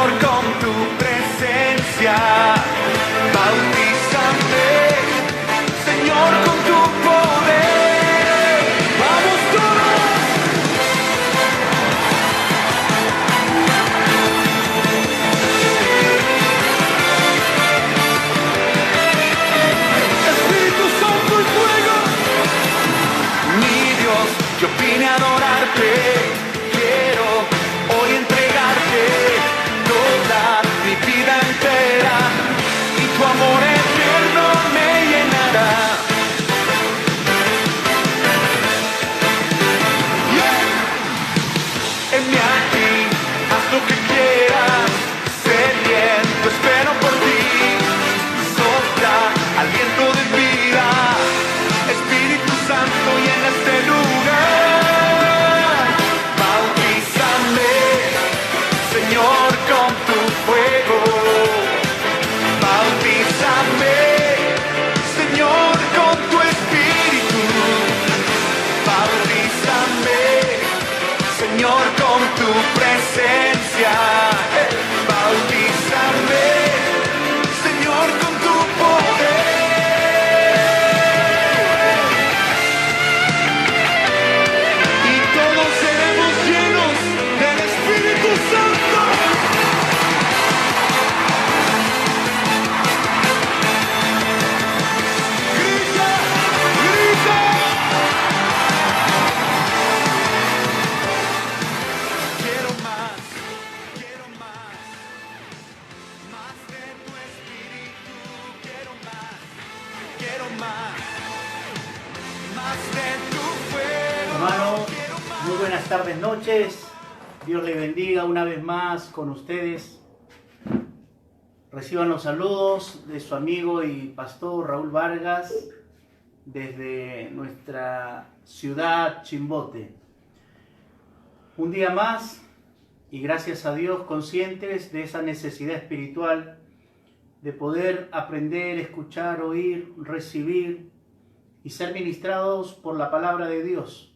Señor, con tu presencia. Bautízame, Señor, con tu poder. Vamos todos. Espíritu Santo y fuego. Mi Dios, yo vine a adorarte. Quiero hoy entregarte toda mi vida entera, y tu amor eterno me llenará. Heme aquí, haz lo que quieras, sé bien, yo espero por ti. Sopla aliento de vida, Espíritu Santo, llena este lugar. Bautízame, Señor, con tu fuego. Bautízame, Señor, con tu Espíritu. Bautízame, Señor, con tu presencia. Bautízame, Señor, con tu poder. Y todos seremos llenos del Espíritu Santo. Grita, grita. Quiero más de tu Espíritu. Quiero más de tu fuego. Hermanos, Quiero más. muy buenas tardes, noches. Dios les bendiga una vez más con ustedes. Reciban los saludos de su amigo y pastor Raúl Vargas desde nuestra ciudad Chimbote. Un día más, y gracias a Dios, conscientes de esa necesidad espiritual de poder aprender, escuchar, oír, recibir y ser ministrados por la palabra de Dios.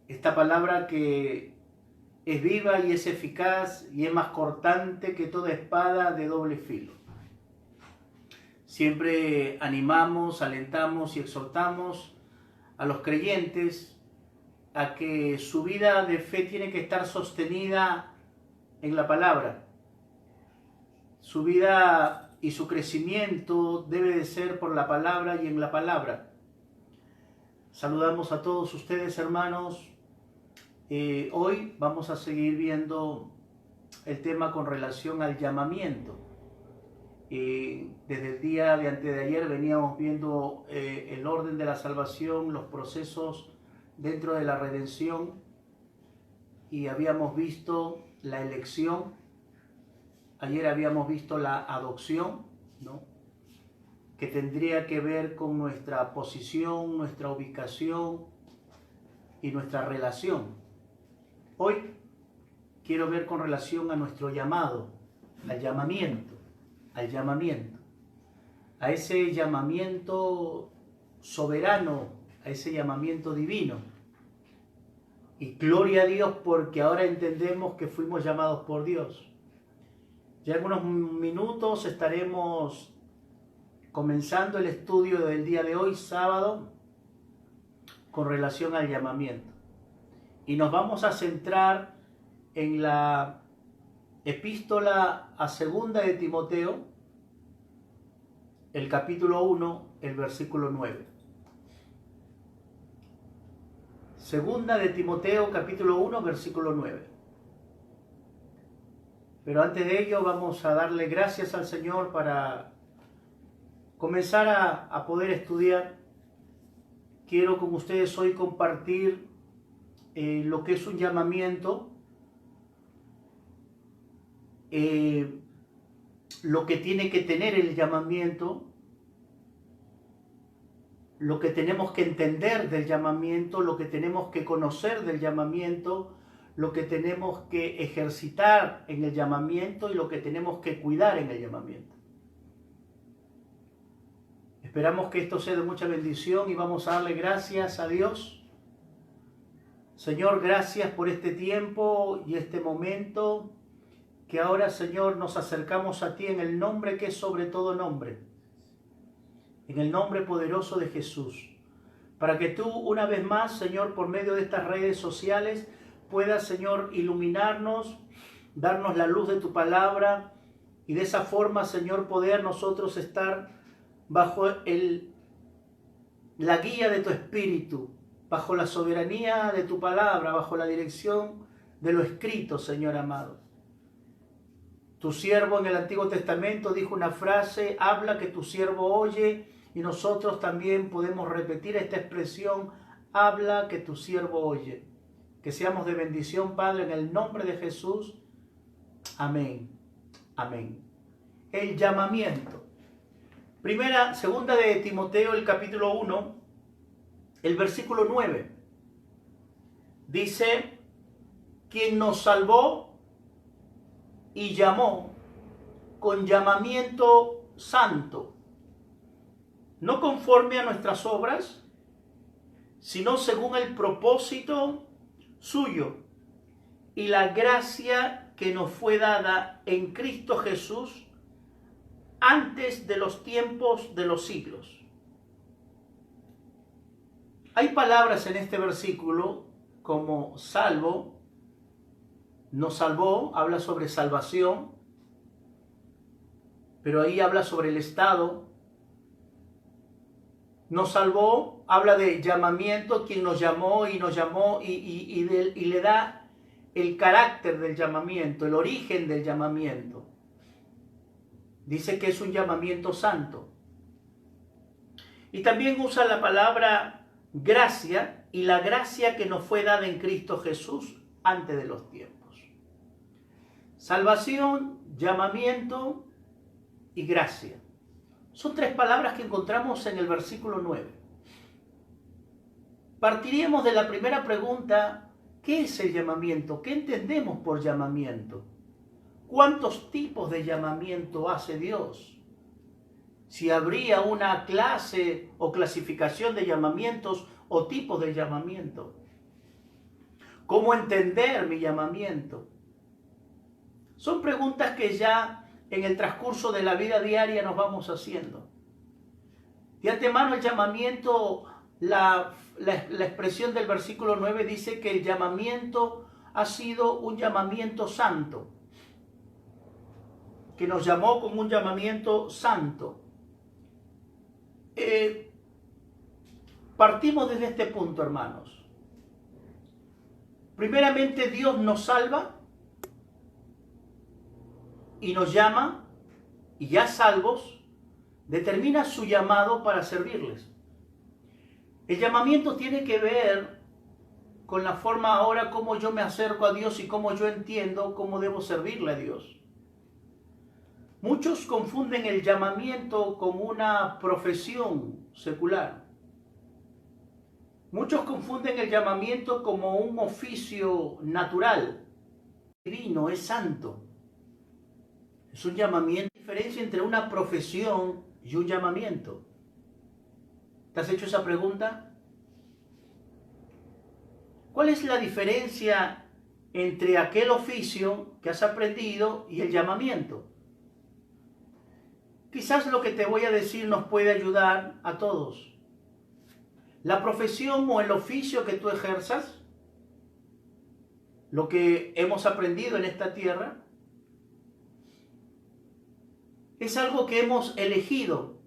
Esta palabra que es viva y es eficaz y es más cortante que toda espada de doble filo. Siempre animamos, alentamos y exhortamos a los creyentes a que su vida de fe tiene que estar sostenida en la palabra. Su vida y su crecimiento debe de ser por la palabra y en la palabra. Saludamos a todos ustedes, hermanos. Hoy vamos a seguir viendo el tema con relación al llamamiento. Desde el día de antes de ayer veníamos viendo el orden de la salvación, los procesos dentro de la redención, y habíamos visto la elección. Ayer habíamos visto la adopción, ¿no?, que tendría que ver con nuestra posición, nuestra ubicación y nuestra relación. Hoy quiero ver con relación a nuestro llamado, al llamamiento, a ese llamamiento soberano, a ese llamamiento divino. Y gloria a Dios, porque ahora entendemos que fuimos llamados por Dios. Ya en unos minutos estaremos comenzando el estudio del día de hoy, sábado, con relación al llamamiento. Y nos vamos a centrar en la epístola a segunda de Timoteo, el capítulo 1, el versículo 9. Segunda de Timoteo, capítulo 1, versículo 9. Pero antes de ello vamos a darle gracias al Señor para comenzar a poder estudiar. Quiero con ustedes hoy compartir lo que es un llamamiento, lo que tiene que tener el llamamiento, lo que tenemos que entender del llamamiento, lo que tenemos que conocer del llamamiento, lo que tenemos que ejercitar en el llamamiento y lo que tenemos que cuidar en el llamamiento. Esperamos que esto sea de mucha bendición y vamos a darle gracias a Dios. Señor, gracias por este tiempo y este momento que ahora, Señor, nos acercamos a ti en el nombre que es sobre todo nombre, en el nombre poderoso de Jesús, para que tú una vez más, Señor, por medio de estas redes sociales, puedas, Señor, iluminarnos, darnos la luz de tu palabra y de esa forma, Señor, poder nosotros estar bajo la guía de tu Espíritu, bajo la soberanía de tu palabra, bajo la dirección de lo escrito, Señor amado. Tu siervo en el Antiguo Testamento dijo una frase: habla que tu siervo oye, y nosotros también podemos repetir esta expresión: habla que tu siervo oye. Que seamos de bendición, Padre, en el nombre de Jesús. Amén. Amén. El llamamiento. Segunda de Timoteo, el capítulo 1, el versículo 9. Dice: quien nos salvó y llamó con llamamiento santo, no conforme a nuestras obras, sino según el propósito suyo y la gracia que nos fue dada en Cristo Jesús antes de los tiempos de los siglos. Hay palabras en este versículo como salvo, nos salvó, habla sobre salvación, pero ahí habla sobre el estado. Nos salvó, habla de llamamiento, quien nos llamó y le da el carácter del llamamiento, el origen del llamamiento. Dice que es un llamamiento santo. Y también usa la palabra gracia, y la gracia que nos fue dada en Cristo Jesús antes de los tiempos. Salvación, llamamiento y gracia. Son tres palabras que encontramos en el versículo 9. Partiríamos de la primera pregunta: ¿qué es el llamamiento? ¿Qué entendemos por llamamiento? ¿Cuántos tipos de llamamiento hace Dios? Si habría una clase o clasificación de llamamientos o tipos de llamamiento. ¿Cómo entender mi llamamiento? Son preguntas que ya en el transcurso de la vida diaria nos vamos haciendo. De antemano el llamamiento, la expresión del versículo 9 dice que el llamamiento ha sido un llamamiento santo, que nos llamó con un llamamiento santo. Partimos desde este punto, hermanos. Primeramente, Dios nos salva y nos llama, y ya salvos, determina su llamado para servirles. El llamamiento tiene que ver con la forma ahora como yo me acerco a Dios y cómo yo entiendo cómo debo servirle a Dios. Muchos confunden el llamamiento con una profesión secular. Muchos confunden el llamamiento como un oficio natural. Divino, es santo. Es un llamamiento. ¿Qué diferencia entre una profesión y un llamamiento? ¿Te has hecho esa pregunta? ¿Cuál es la diferencia entre aquel oficio que has aprendido y el llamamiento? Quizás lo que te voy a decir nos puede ayudar a todos. La profesión o el oficio que tú ejerzas, lo que hemos aprendido en esta tierra, es algo que hemos elegido.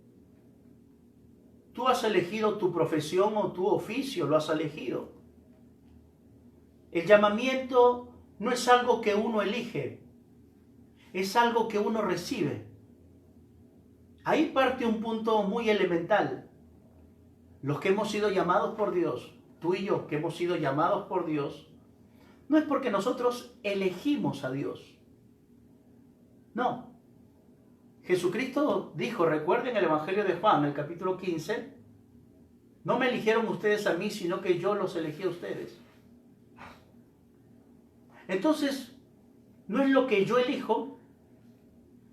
Tú has elegido tu profesión o tu oficio, lo has elegido. El llamamiento no es algo que uno elige, es algo que uno recibe. Ahí parte un punto muy elemental. Los que hemos sido llamados por Dios, tú y yo que hemos sido llamados por Dios, no es porque nosotros elegimos a Dios. No. Jesucristo dijo, recuerden el Evangelio de Juan, el capítulo 15, no me eligieron ustedes a mí, sino que yo los elegí a ustedes. Entonces, no es lo que yo elijo,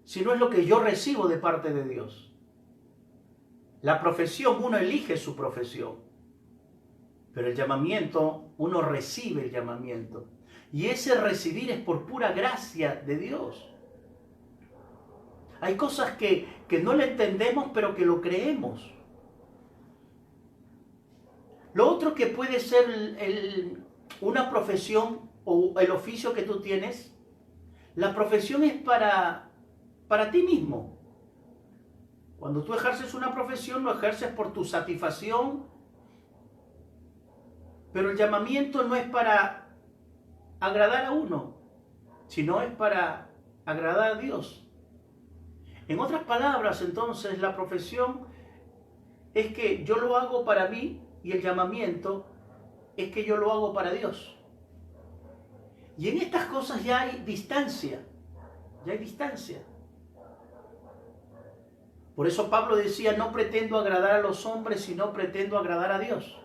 sino es lo que yo recibo de parte de Dios. La profesión, uno elige su profesión, pero el llamamiento, uno recibe el llamamiento. Y ese recibir es por pura gracia de Dios. Hay cosas que no le entendemos, pero que lo creemos. Lo otro que puede ser una profesión o el oficio que tú tienes, la profesión es para ti mismo. Cuando tú ejerces una profesión, lo ejerces por tu satisfacción, pero el llamamiento no es para agradar a uno, sino es para agradar a Dios. En otras palabras, entonces, la profesión es que yo lo hago para mí y el llamamiento es que yo lo hago para Dios. Y en estas cosas ya hay distancia, Por eso Pablo decía, no pretendo agradar a los hombres, sino pretendo agradar a Dios.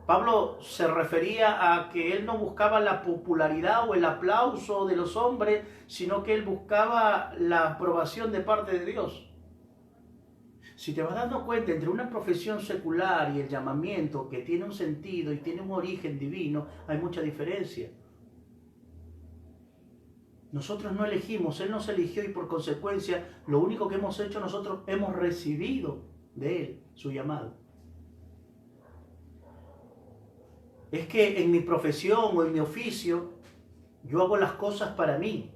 Pablo se refería a que él no buscaba la popularidad o el aplauso de los hombres, sino que él buscaba la aprobación de parte de Dios. Si te vas dando cuenta, entre una profesión secular y el llamamiento que tiene un sentido y tiene un origen divino, hay mucha diferencia. Nosotros no elegimos, Él nos eligió y por consecuencia lo único que hemos hecho nosotros hemos recibido de Él su llamado. Es que en mi profesión o en mi oficio yo hago las cosas para mí.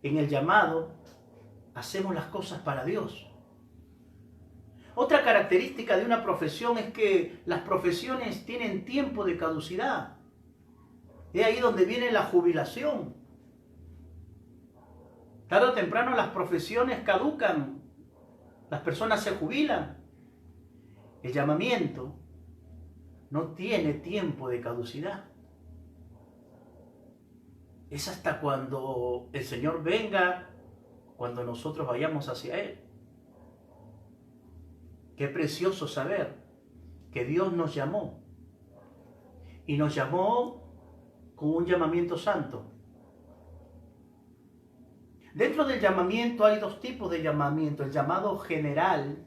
En el llamado hacemos las cosas para Dios. Otra característica de una profesión es que las profesiones tienen tiempo de caducidad. Es ahí donde viene la jubilación. Tarde o temprano las profesiones caducan, las personas se jubilan. El llamamiento no tiene tiempo de caducidad. Es hasta cuando el Señor venga, cuando nosotros vayamos hacia Él. Qué precioso saber que Dios nos llamó. Y nos llamó con un llamamiento santo. Dentro del llamamiento hay dos tipos de llamamiento. El llamado general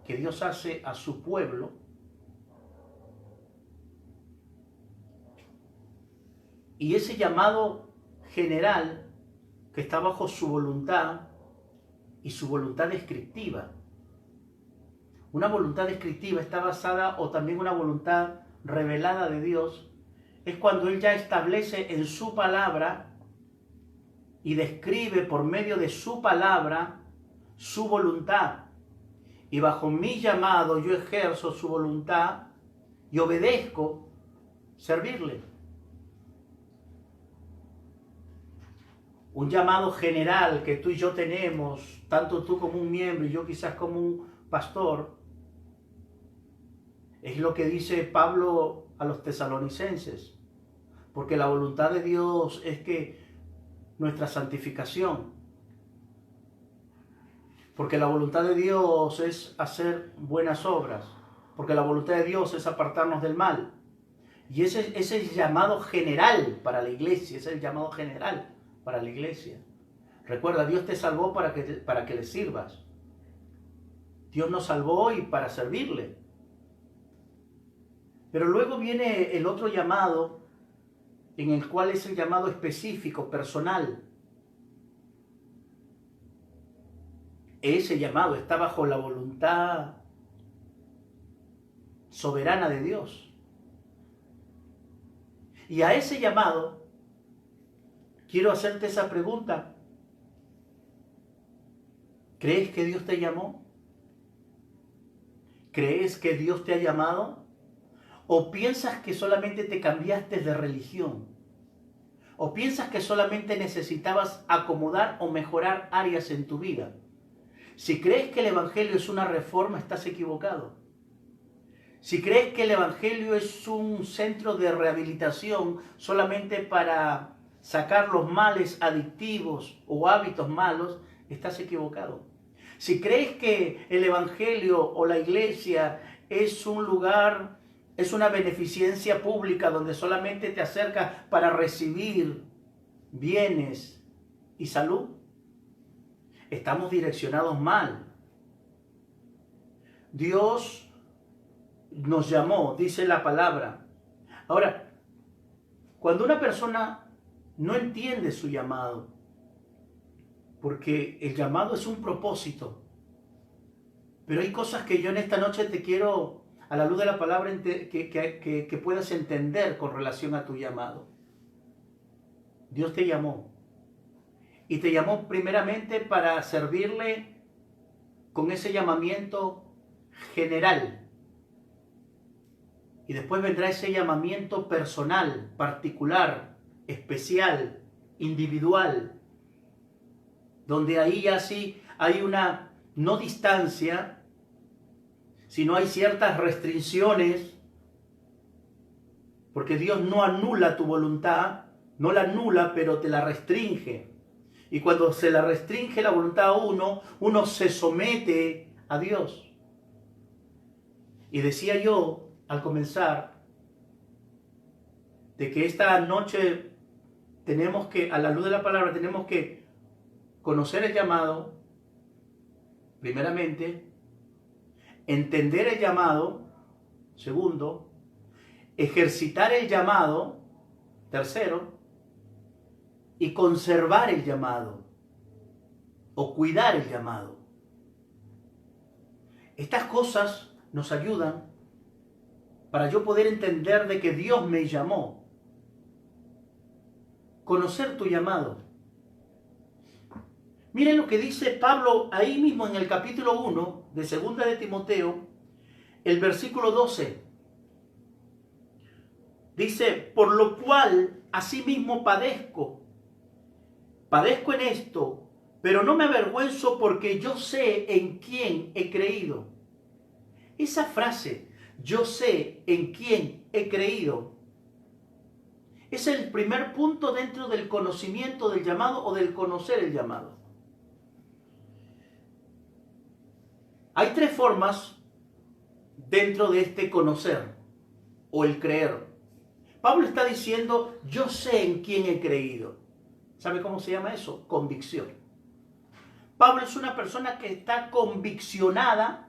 que Dios hace a su pueblo. Y ese llamado general que está bajo su voluntad y su voluntad descriptiva. Una voluntad descriptiva está basada, o también una voluntad revelada de Dios, es cuando Él ya establece en su palabra y describe por medio de su palabra su voluntad. Y bajo mi llamado yo ejerzo su voluntad y obedezco servirle. Un llamado general que tú y yo tenemos, tanto tú como un miembro y yo quizás como un pastor, es lo que dice Pablo a los tesalonicenses. Porque la voluntad de Dios es que nuestra santificación, porque la voluntad de Dios es hacer buenas obras, porque la voluntad de Dios es apartarnos del mal. Y ese es el llamado general para la iglesia, ese es el llamado general para la iglesia. Recuerda, Dios te salvó para que le sirvas. Dios nos salvó y para servirle. Pero luego viene el otro llamado, en el cual es el llamado específico, personal. Ese llamado está bajo la voluntad soberana de Dios. Y a ese llamado, quiero hacerte esa pregunta. ¿Crees que Dios te llamó? ¿Crees que Dios te ha llamado? ¿O piensas que solamente te cambiaste de religión? ¿O piensas que solamente necesitabas acomodar o mejorar áreas en tu vida? Si crees que el Evangelio es una reforma, estás equivocado. Si crees que el Evangelio es un centro de rehabilitación solamente para sacar los males adictivos o hábitos malos, estás equivocado. Si crees que el Evangelio o la iglesia es un lugar, es una beneficencia pública donde solamente te acercas para recibir bienes y salud, estamos direccionados mal. Dios nos llamó, dice la palabra, Ahora, cuando una persona no entiende su llamado, porque el llamado es un propósito, pero hay cosas que yo en esta noche te quiero, a la luz de la palabra, que puedas entender con relación a tu llamado. Dios te llamó, y te llamó primeramente para servirle con ese llamamiento general. Y después vendrá ese llamamiento personal, particular, especial, individual, donde ahí ya sí hay una no distancia, sino hay ciertas restricciones, porque Dios no anula tu voluntad, no la anula, pero te la restringe. Y cuando se la restringe la voluntad a uno se somete a Dios. Y decía yo al comenzar de que esta noche tenemos que, a la luz de la palabra, tenemos que conocer el llamado, primeramente, entender el llamado, segundo, ejercitar el llamado, tercero, y conservar el llamado o cuidar el llamado. Estas cosas nos ayudan para yo poder entender de que Dios me llamó. Conocer tu llamado. Miren lo que dice Pablo ahí mismo en el capítulo 1 de 2 de Timoteo, el versículo 12. Dice, por lo cual asimismo padezco en esto, pero no me avergüenzo porque yo sé en quién he creído. Esa frase, yo sé en quién he creído, es el primer punto dentro del conocimiento del llamado o del conocer el llamado. Hay tres formas dentro de este conocer o el creer. Pablo está diciendo, yo sé en quién he creído. ¿Sabe cómo se llama eso? Convicción. Pablo es una persona que está conviccionada,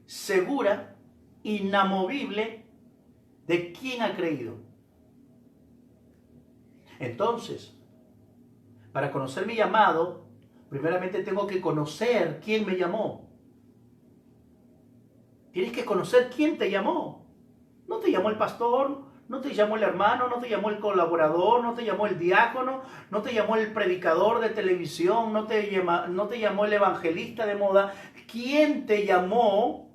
segura, inamovible de quién ha creído. Entonces, para conocer mi llamado, primeramente tengo que conocer quién me llamó. Tienes que conocer quién te llamó. No te llamó el pastor, no te llamó el hermano, no te llamó el colaborador, no te llamó el diácono, no te llamó el predicador de televisión, no te llamó el evangelista de moda. ¿Quién te llamó?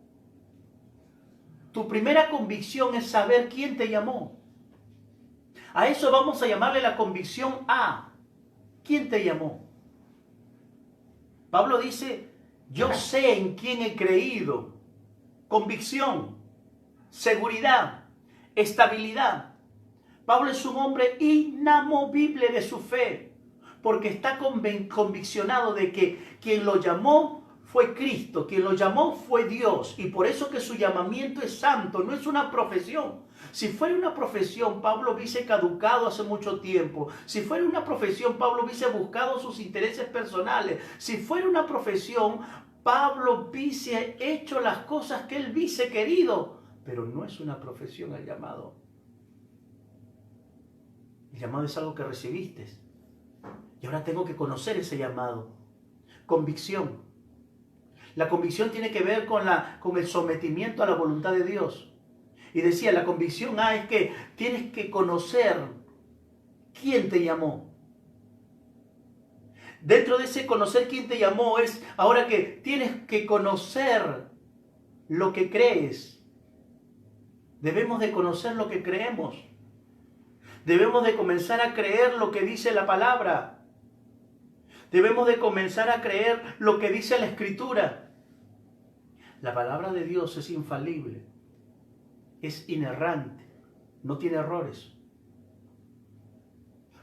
Tu primera convicción es saber quién te llamó. A eso vamos a llamarle la convicción A. ¿Quién te llamó? Pablo dice, yo sé en quién he creído. Convicción, seguridad, estabilidad. Pablo es un hombre inamovible de su fe, porque está conviccionado de que quien lo llamó fue Cristo, quien lo llamó fue Dios, y por eso que su llamamiento es santo, no es una profesión. Si fuera una profesión, Pablo hubiese caducado hace mucho tiempo. Si fuera una profesión, Pablo hubiese buscado sus intereses personales. Si fuera una profesión, Pablo hubiese hecho las cosas que él hubiese querido. Pero no es una profesión el llamado. El llamado es algo que recibiste. Y ahora tengo que conocer ese llamado. Convicción. La convicción tiene que ver con el sometimiento a la voluntad de Dios. Y decía, la convicción es que tienes que conocer quién te llamó. Dentro de ese conocer quién te llamó es ahora que tienes que conocer lo que crees. Debemos de conocer lo que creemos. Debemos de comenzar a creer lo que dice la palabra. Debemos de comenzar a creer lo que dice la Escritura. La palabra de Dios es infalible, es inerrante, no tiene errores,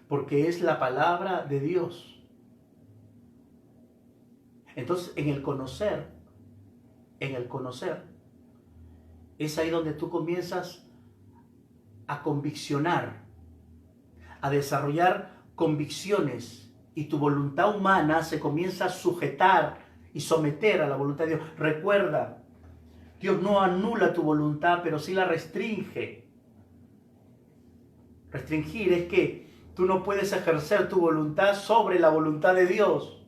porque es la palabra de Dios. Entonces, en el conocer, es ahí donde tú comienzas a conviccionar, a desarrollar convicciones, y tu voluntad humana se comienza a sujetar y someter a la voluntad de Dios. Recuerda, Dios no anula tu voluntad, pero sí la restringe. Restringir es que tú no puedes ejercer tu voluntad sobre la voluntad de Dios.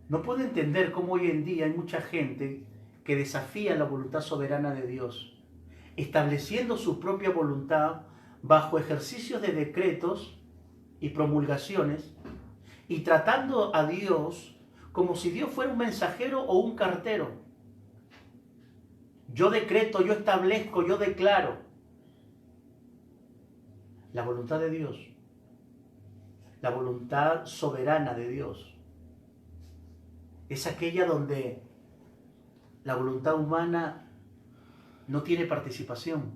No puedo entender cómo hoy en día hay mucha gente que desafía la voluntad soberana de Dios, estableciendo su propia voluntad bajo ejercicios de decretos y promulgaciones y tratando a Dios como si Dios fuera un mensajero o un cartero. Yo decreto, yo establezco, yo declaro. La voluntad de Dios, la voluntad soberana de Dios, es aquella donde la voluntad humana no tiene participación.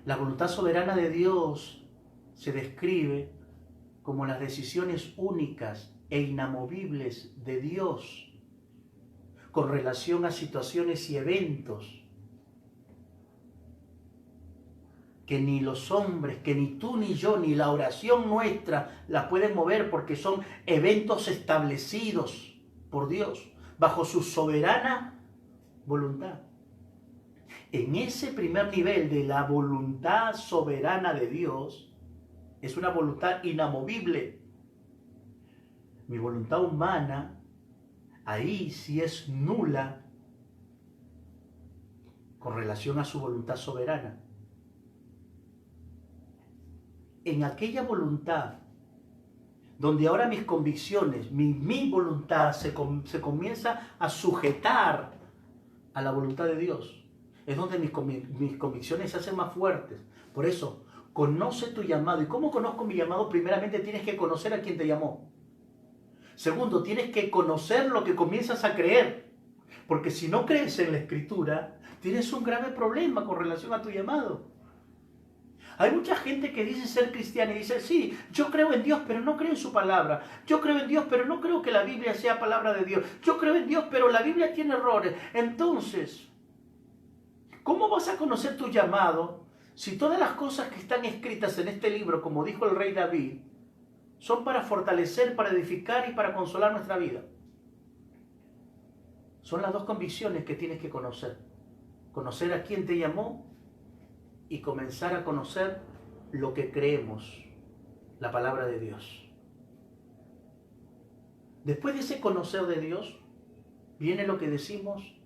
La voluntad soberana de Dios se describe como las decisiones únicas e inamovibles de Dios con relación a situaciones y eventos que ni los hombres, que ni tú ni yo, ni la oración nuestra la pueden mover porque son eventos establecidos por Dios bajo su soberana voluntad. En ese primer nivel de la voluntad soberana de Dios, es una voluntad inamovible. Mi voluntad humana, ahí sí es nula con relación a su voluntad soberana. En aquella voluntad, donde ahora mis convicciones, mi voluntad se comienza a sujetar a la voluntad de Dios, es donde mis convicciones se hacen más fuertes. Por eso, conoce tu llamado. ¿Y cómo conozco mi llamado? Primeramente tienes que conocer a quien te llamó. Segundo, tienes que conocer lo que comienzas a creer. Porque si no crees en la Escritura, tienes un grave problema con relación a tu llamado. Hay mucha gente que dice ser cristiana y dice, sí, yo creo en Dios, pero no creo en su palabra. Yo creo en Dios, pero no creo que la Biblia sea palabra de Dios. Yo creo en Dios, pero la Biblia tiene errores. Entonces, ¿cómo vas a conocer tu llamado si todas las cosas que están escritas en este libro, como dijo el rey David, son para fortalecer, para edificar y para consolar nuestra vida? Son las dos convicciones que tienes que conocer. Conocer a quién te llamó y comenzar a conocer lo que creemos, la palabra de Dios. Después de ese conocer de Dios, viene lo que decimos,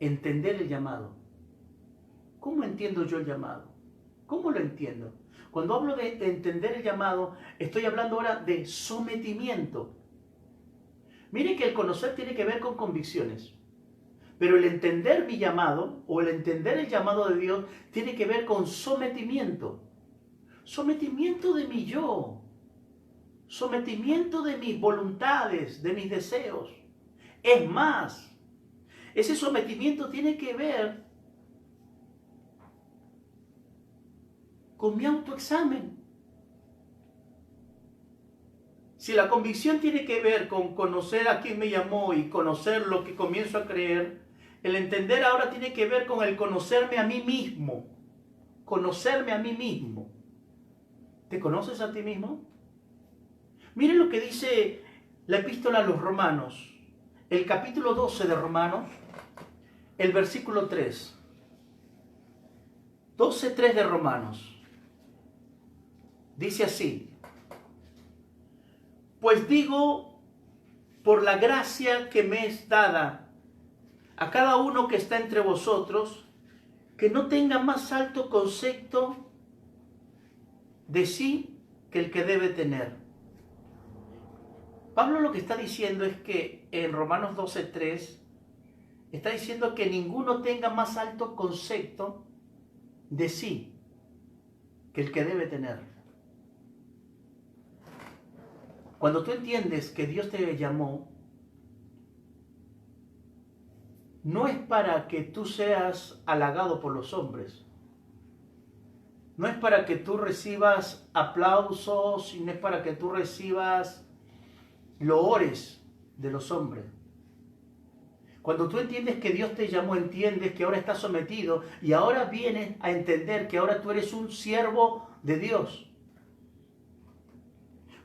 entender el llamado. ¿Cómo entiendo yo el llamado? ¿Cómo lo entiendo? Cuando hablo de entender el llamado, estoy hablando ahora de sometimiento. Mire que el conocer tiene que ver con convicciones. Pero el entender mi llamado, o el entender el llamado de Dios, tiene que ver con sometimiento. Sometimiento de mi yo. Sometimiento de mis voluntades, de mis deseos. Es más, ese sometimiento tiene que ver con mi autoexamen. Si la convicción tiene que ver con conocer a quién me llamó y conocer lo que comienzo a creer, el entender ahora tiene que ver con el conocerme a mí mismo. Conocerme a mí mismo. ¿Te conoces a ti mismo? Miren lo que dice la epístola a los Romanos, el capítulo 12 de Romanos, el versículo 3. 12:3 de Romanos. Dice así: pues digo, por la gracia que me es dada a cada uno que está entre vosotros, que no tenga más alto concepto de sí que el que debe tener. Pablo lo que está diciendo es que en Romanos 12:3 está diciendo que ninguno tenga más alto concepto de sí que el que debe tener. Cuando tú entiendes que Dios te llamó, no es para que tú seas halagado por los hombres. No es para que tú recibas aplausos, y no es para que tú recibas loores de los hombres. Cuando tú entiendes que Dios te llamó, entiendes que ahora estás sometido y ahora vienes a entender que ahora tú eres un siervo de Dios.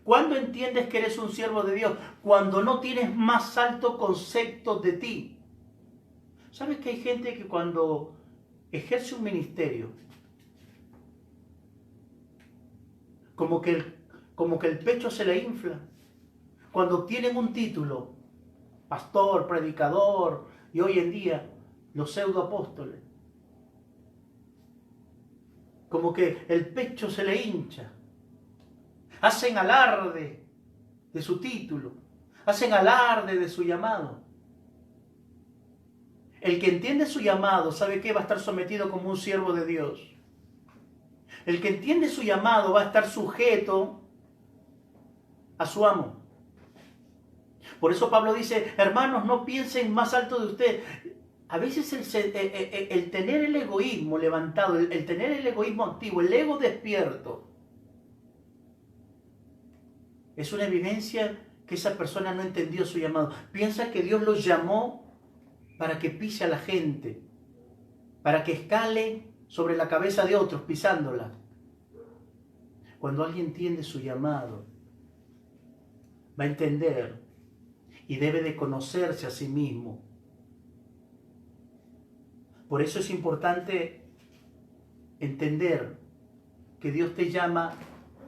¿Cuándo entiendes que eres un siervo de Dios? Cuando no tienes más alto concepto de ti. ¿Sabes que hay gente que cuando ejerce un ministerio, como que el pecho se le infla. Cuando obtienen un título, pastor, predicador, y hoy en día los pseudoapóstoles, como que el pecho se le hincha. Hacen alarde de su título, hacen alarde de su llamado. El que entiende su llamado, ¿sabe qué? Va a estar sometido como un siervo de Dios. El que entiende su llamado va a estar sujeto a su amo. Por eso Pablo dice, hermanos, no piensen más alto de usted. A veces el tener el egoísmo levantado, el tener el egoísmo activo, el ego despierto, es una evidencia que esa persona no entendió su llamado. Piensa que Dios los llamó para que pise a la gente, para que escale sobre la cabeza de otros pisándola. Cuando alguien entiende su llamado, va a entender y debe de conocerse a sí mismo. Por eso es importante entender que Dios te llama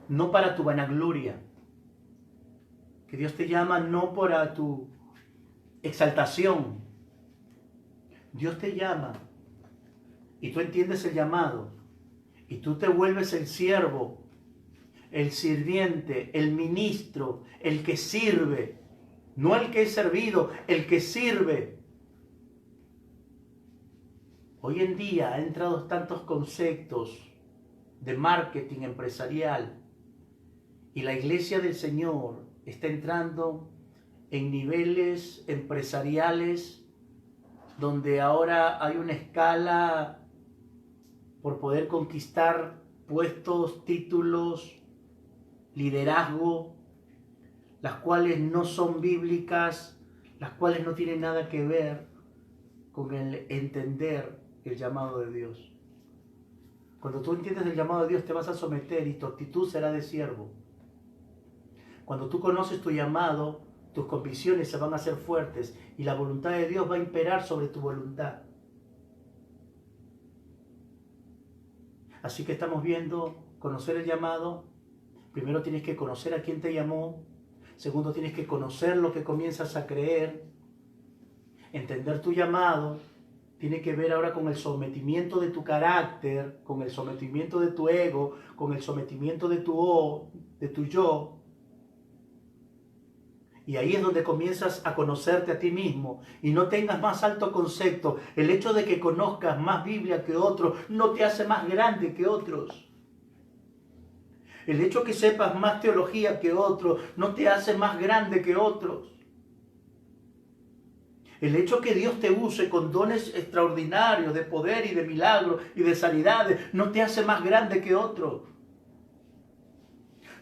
no para tu vanagloria, que Dios te llama no para tu exaltación. Dios te llama y tú entiendes el llamado y tú te vuelves el siervo, el sirviente, el ministro, el que sirve, no el que es servido, el que sirve. Hoy en día han entrado tantos conceptos de marketing empresarial y la iglesia del Señor está entrando en niveles empresariales donde ahora hay una escala por poder conquistar puestos, títulos, liderazgo, las cuales no son bíblicas, las cuales no tienen nada que ver con el entender el llamado de Dios. Cuando tú entiendes el llamado de Dios te vas a someter y tu actitud será de siervo. Cuando tú conoces tu llamado, tus convicciones se van a hacer fuertes y la voluntad de Dios va a imperar sobre tu voluntad. Así que estamos viendo conocer el llamado. Primero tienes que conocer a quién te llamó. Segundo, tienes que conocer lo que comienzas a creer. Entender tu llamado tiene que ver ahora con el sometimiento de tu carácter, con el sometimiento de tu ego, con el sometimiento de tu yo. Y ahí es donde comienzas a conocerte a ti mismo y no tengas más alto concepto. El hecho de que conozcas más Biblia que otros no te hace más grande que otros. El hecho que sepas más teología que otros no te hace más grande que otros. El hecho que Dios te use con dones extraordinarios de poder y de milagros y de sanidades no te hace más grande que otros.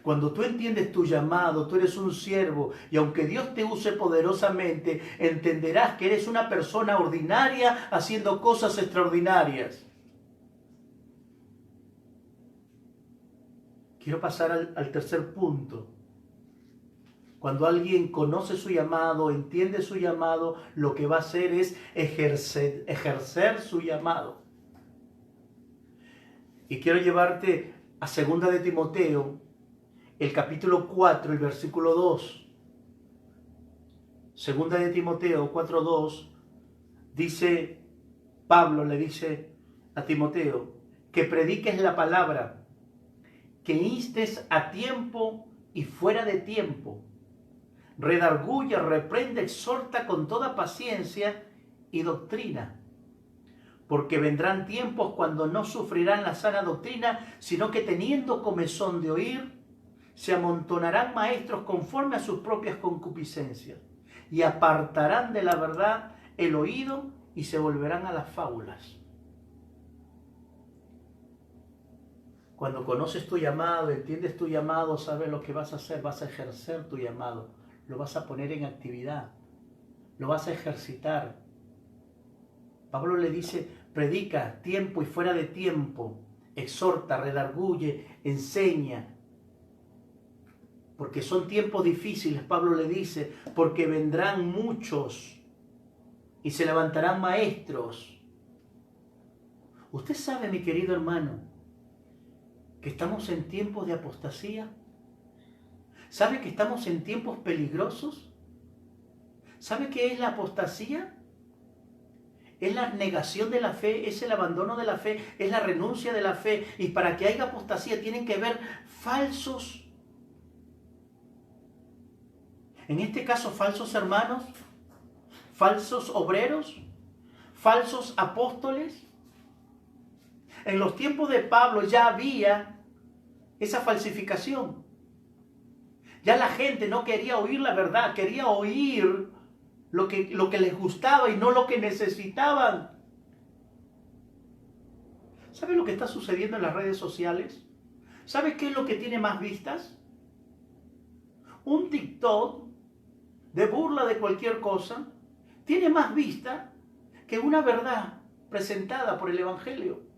Cuando tú entiendes tu llamado, tú eres un siervo y aunque Dios te use poderosamente, entenderás que eres una persona ordinaria haciendo cosas extraordinarias. Quiero pasar al tercer punto. Cuando alguien conoce su llamado, entiende su llamado, lo que va a hacer es ejercer su llamado. Y quiero llevarte a 2 de Timoteo, el capítulo 4, el versículo 2. 2 de Timoteo 4:2 dice, Pablo le dice a Timoteo, que prediques la palabra, que instes a tiempo y fuera de tiempo, redarguye, reprende, exhorta con toda paciencia y doctrina. Porque vendrán tiempos cuando no sufrirán la sana doctrina, sino que teniendo comezón de oír, se amontonarán maestros conforme a sus propias concupiscencias, y apartarán de la verdad el oído y se volverán a las fábulas. Cuando conoces tu llamado, entiendes tu llamado, sabes lo que vas a hacer, vas a ejercer tu llamado, lo vas a poner en actividad, lo vas a ejercitar. Pablo le dice, predica tiempo y fuera de tiempo, exhorta, redarguye, enseña. Porque son tiempos difíciles, Pablo le dice, porque vendrán muchos y se levantarán maestros. Usted sabe, mi querido hermano, que estamos en tiempos de apostasía? ¿Sabe que estamos en tiempos peligrosos? ¿Sabe qué es la apostasía? Es la negación de la fe, es el abandono de la fe, es la renuncia de la fe. Y para que haya apostasía tienen que haber falsos, en este caso falsos hermanos, falsos obreros, falsos apóstoles. En los tiempos de Pablo ya había esa falsificación. Ya la gente no quería oír la verdad, quería oír lo que les gustaba y no lo que necesitaban. ¿Sabe lo que está sucediendo en las redes sociales? ¿Sabe qué es lo que tiene más vistas? Un TikTok de burla de cualquier cosa tiene más vista que una verdad presentada por el Evangelio.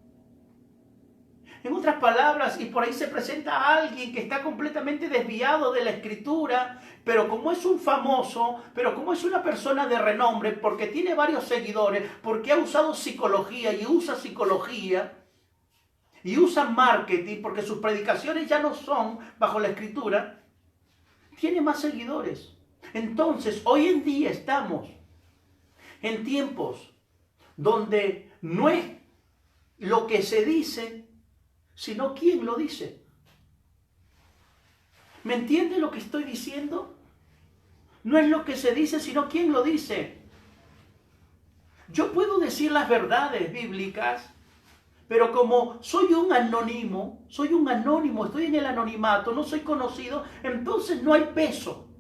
En otras palabras, y por ahí se presenta a alguien que está completamente desviado de la Escritura, pero como es un famoso, pero como es una persona de renombre, porque tiene varios seguidores, porque ha usado psicología y usa marketing, porque sus predicaciones ya no son bajo la Escritura, tiene más seguidores. Entonces, hoy en día estamos en tiempos donde no es lo que se dice, sino quién lo dice. ¿Me entiende lo que estoy diciendo? No es lo que se dice, sino quién lo dice. Yo puedo decir las verdades bíblicas, pero como soy un anónimo, estoy en el anonimato, no soy conocido, entonces no hay peso.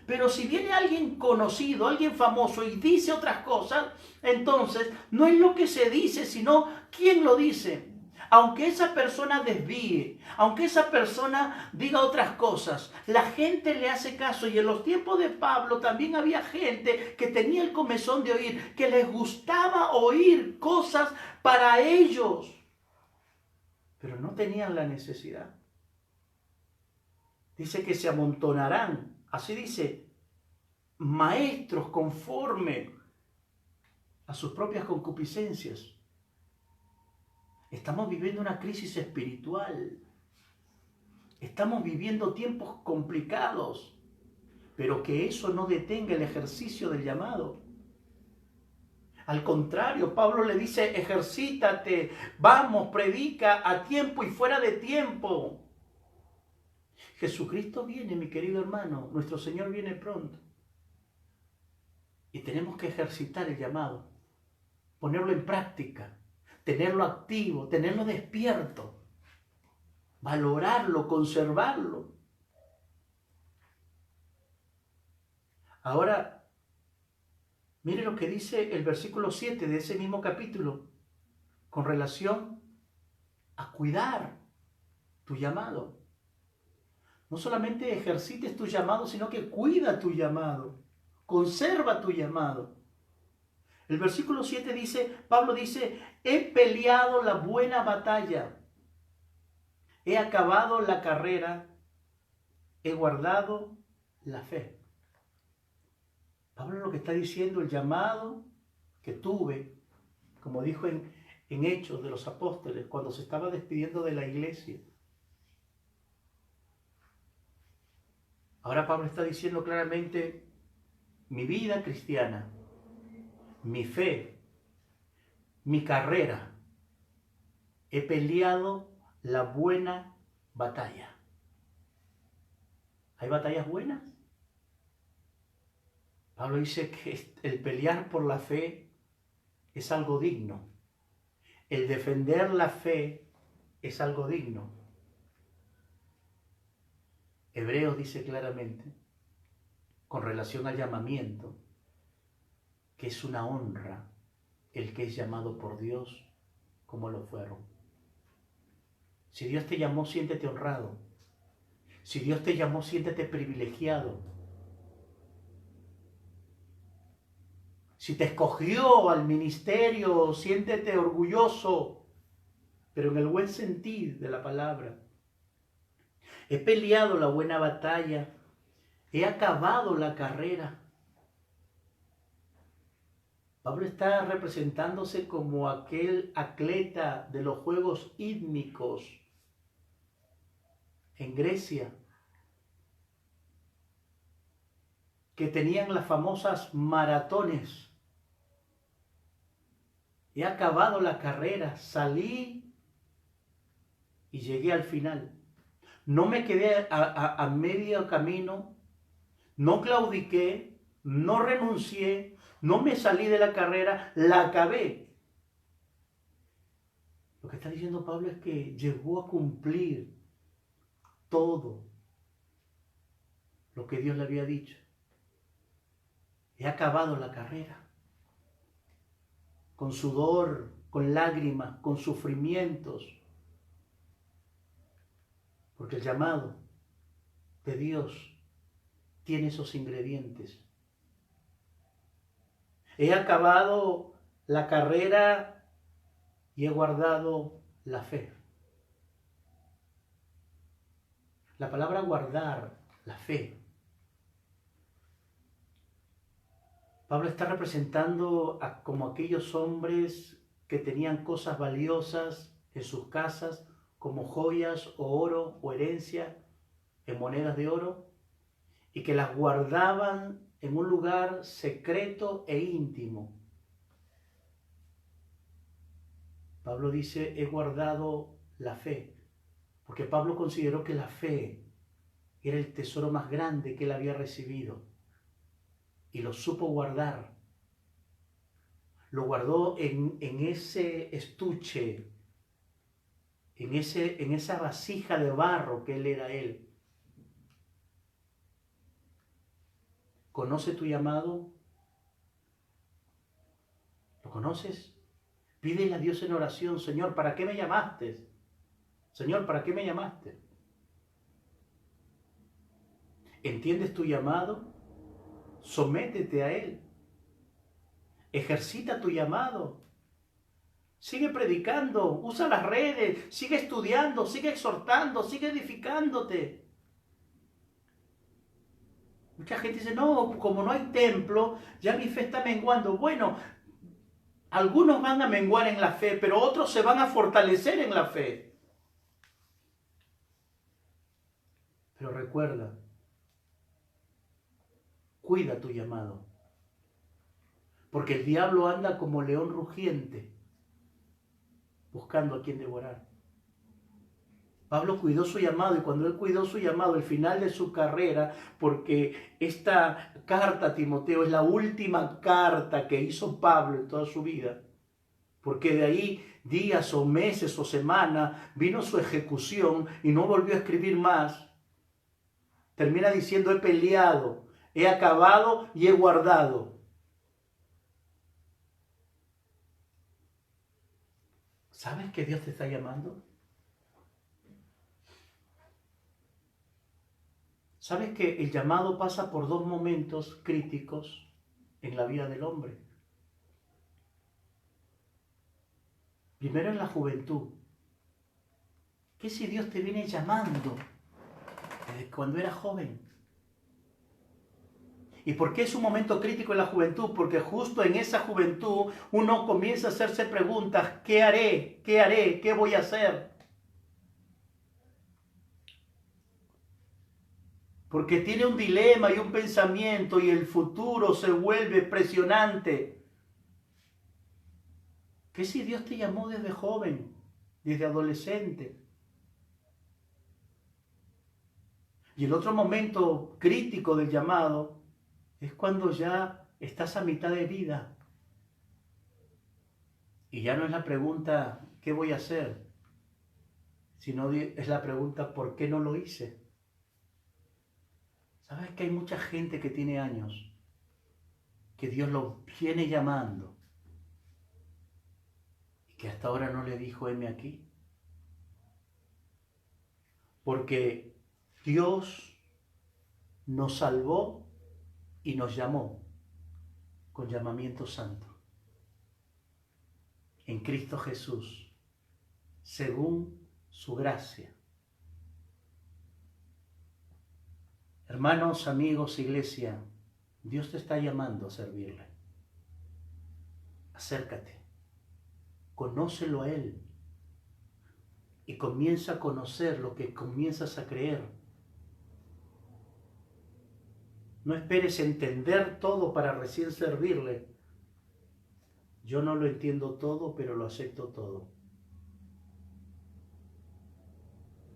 Pero si viene alguien conocido, alguien famoso y dice otras cosas, entonces no es lo que se dice, sino quién lo dice. Aunque esa persona desvíe, aunque esa persona diga otras cosas, la gente le hace caso. Y en los tiempos de Pablo también había gente que tenía el comezón de oír, que les gustaba oír cosas para ellos, pero no tenían la necesidad. Dice que se amontonarán, así dice, maestros conforme a sus propias concupiscencias. Estamos viviendo una crisis espiritual. Estamos viviendo tiempos complicados, pero que eso no detenga el ejercicio del llamado. Al contrario, Pablo le dice, ejercítate, vamos, predica a tiempo y fuera de tiempo. Jesucristo viene, mi querido hermano, nuestro Señor viene pronto. Y tenemos que ejercitar el llamado, ponerlo en práctica, tenerlo activo, tenerlo despierto, valorarlo, conservarlo. Ahora, mire lo que dice el versículo 7 de ese mismo capítulo con relación a cuidar tu llamado. No solamente ejercites tu llamado, sino que cuida tu llamado, conserva tu llamado. El versículo 7 dice, Pablo dice, he peleado la buena batalla, he acabado la carrera, he guardado la fe. Pablo lo que está diciendo, el llamado que tuve, como dijo en Hechos de los Apóstoles, cuando se estaba despidiendo de la iglesia. Ahora Pablo está diciendo claramente, mi vida cristiana, mi fe, mi carrera, he peleado la buena batalla. ¿Hay batallas buenas? Pablo dice que el pelear por la fe es algo digno. El defender la fe es algo digno. Hebreos dice claramente, con relación al llamamiento, que es una honra el que es llamado por Dios como lo fueron. Si Dios te llamó, siéntete honrado. Si Dios te llamó, siéntete privilegiado. Si te escogió al ministerio, siéntete orgulloso, pero en el buen sentido de la palabra. He peleado la buena batalla, he acabado la carrera. Pablo está representándose como aquel atleta de los Juegos Hídmicos, en Grecia, que tenían las famosas maratones. He acabado la carrera, salí y llegué al final. No me quedé a medio camino, no claudiqué, no renuncié, no me salí de la carrera, la acabé. Lo que está diciendo Pablo es que llegó a cumplir todo lo que Dios le había dicho. He acabado la carrera. Con sudor, con lágrimas, con sufrimientos. Porque el llamado de Dios tiene esos ingredientes. He acabado la carrera y he guardado la fe. La palabra guardar, la fe. Pablo está representando como aquellos hombres que tenían cosas valiosas en sus casas, como joyas o oro o herencia en monedas de oro, y que las guardaban en un lugar secreto e íntimo. Pablo dice, he guardado la fe, porque Pablo consideró que la fe era el tesoro más grande que él había recibido, y lo supo guardar. Lo guardó en ese estuche, en esa vasija de barro que él era él. ¿Conoce tu llamado? ¿Lo conoces? Pídele a Dios en oración, Señor, ¿para qué me llamaste? Señor, ¿para qué me llamaste? ¿Entiendes tu llamado? Sométete a Él. Ejercita tu llamado. Sigue predicando, usa las redes, sigue estudiando, sigue exhortando, sigue edificándote. Mucha gente dice, no, como no hay templo, ya mi fe está menguando. Bueno, algunos van a menguar en la fe, pero otros se van a fortalecer en la fe. Pero recuerda, cuida tu llamado. Porque el diablo anda como león rugiente, buscando a quien devorar. Pablo cuidó su llamado, y cuando él cuidó su llamado, el final de su carrera, porque esta carta a Timoteo es la última carta que hizo Pablo en toda su vida, porque de ahí días o meses o semanas vino su ejecución y no volvió a escribir más. Termina diciendo, he peleado, he acabado y he guardado. ¿Sabes que Dios te está llamando? ¿Sabes que el llamado pasa por dos momentos críticos en la vida del hombre? Primero en la juventud. ¿Qué si Dios te viene llamando desde cuando eras joven? ¿Y por qué es un momento crítico en la juventud? Porque justo en esa juventud uno comienza a hacerse preguntas, ¿qué haré? ¿Qué haré? ¿Qué voy a hacer? Porque tiene un dilema y un pensamiento y el futuro se vuelve presionante. ¿Qué si Dios te llamó desde joven, desde adolescente? Y el otro momento crítico del llamado es cuando ya estás a mitad de vida. Y ya no es la pregunta, ¿qué voy a hacer? Sino es la pregunta, ¿por qué no lo hice? ¿Sabes que hay mucha gente que tiene años, que Dios lo viene llamando y que hasta ahora no le dijo, heme aquí? Porque Dios nos salvó y nos llamó con llamamiento santo en Cristo Jesús, según su gracia. Hermanos, amigos, iglesia, Dios te está llamando a servirle. Acércate, conócelo a Él. y comienza a conocer lo que comienzas a creer. No esperes entender todo para recién servirle. Yo no lo entiendo todo, pero lo acepto todo.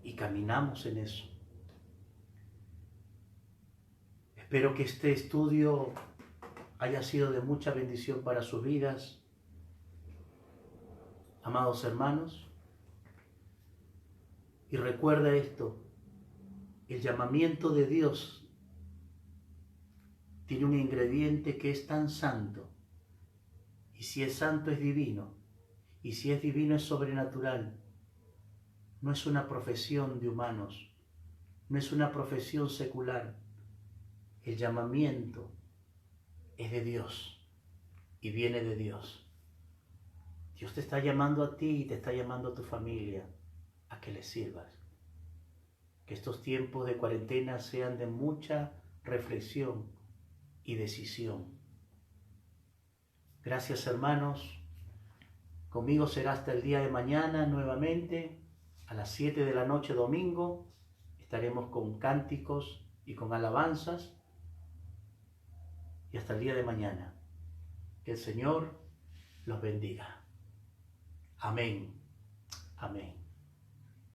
Y caminamos en eso. Espero que este estudio haya sido de mucha bendición para sus vidas. Amados hermanos, y recuerda esto, el llamamiento de Dios tiene un ingrediente que es tan santo, y si es santo es divino, y si es divino es sobrenatural. No es una profesión de humanos, no es una profesión secular. El llamamiento es de Dios y viene de Dios. Dios te está llamando a ti y te está llamando a tu familia a que le sirvas. Que estos tiempos de cuarentena sean de mucha reflexión y decisión. Gracias, hermanos. Conmigo será hasta el día de mañana nuevamente a las 7 de la noche domingo. Estaremos con cánticos y con alabanzas. Y hasta el día de mañana. Que el Señor los bendiga. Amén. Amén.